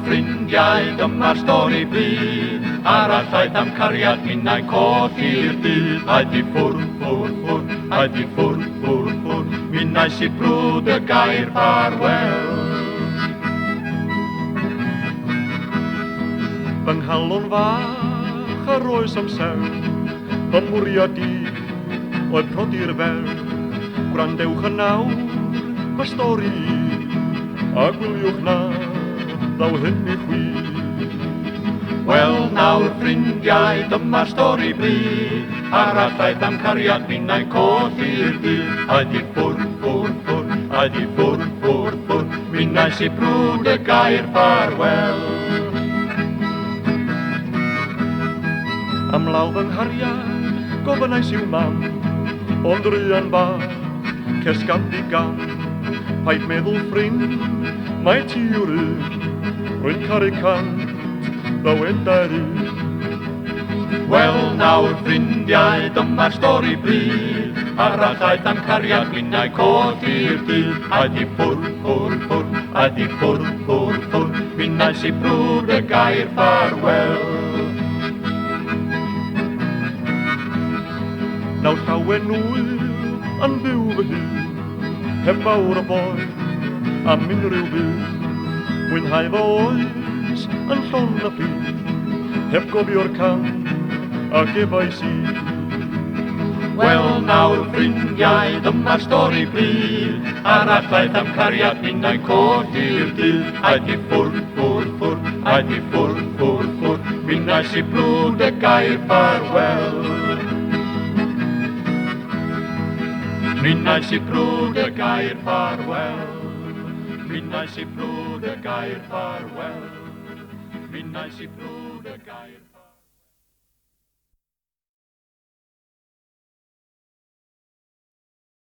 ffrindiau, dyma'r stori bryd. Arallai am cariad minnau colli'r dydd. Aeth i ffwrdd, ffwrdd, ffwrdd, aeth i ffwrdd, ffwrdd, ffwrdd. Minnau si brwd y gair ffarwel. Fy nghalon fach ar oes am sew, fy mwriad i oedd prodi'r fel. Gwrandewch yn nawr fy stori a gwyliwch na ddaw hyn i chwi. Wel nawr ffrindiau, dyma'r stori bryd. Arallai am cariad minnau colli'r dydd. Aeth i ffwrdd, ffwrdd, ffwrdd, aeth i ffwrdd, ffwrdd, ffwrdd. Minnau si brwd y gair ffarwel. Am law fy nghariad, gofynais i'w mam, ond ryan bach, ces ganddi gan. Paid meddwl ffrind, mae ti yw'r un, rwy'n caru cant, ddaw edau'r un. Wel nawr ffrindiau, dyma'r stori bryd. Arallai am cariad minnau colli'r dydd. Aeth i ffwrdd, ffwrdd, ffwrdd, aeth i ffwrdd, ffwrdd, ffwrdd. Minnau si brwd y gair ffarwel. Nawr llawen wyl yn byw fy hun, heb fawr o boi am unrhyw byd. Mwynhau fy oes yn llon y ffydd, heb gofio'r cant ac efau sydd. Wel nawr ffrindiau, dyma'r stori bryd. Arallai am cariad minnau colli'r dydd. Aeth i ffwrdd, ffwrdd, ffwrdd, aeth i ffwrdd, ffwrdd, ffwrdd. Minnau si brwd y gair ffarwel. Minnau si brwd y gair ffarwel. Minnau si brwd y gair ffarwel. Minnau si brwd y gair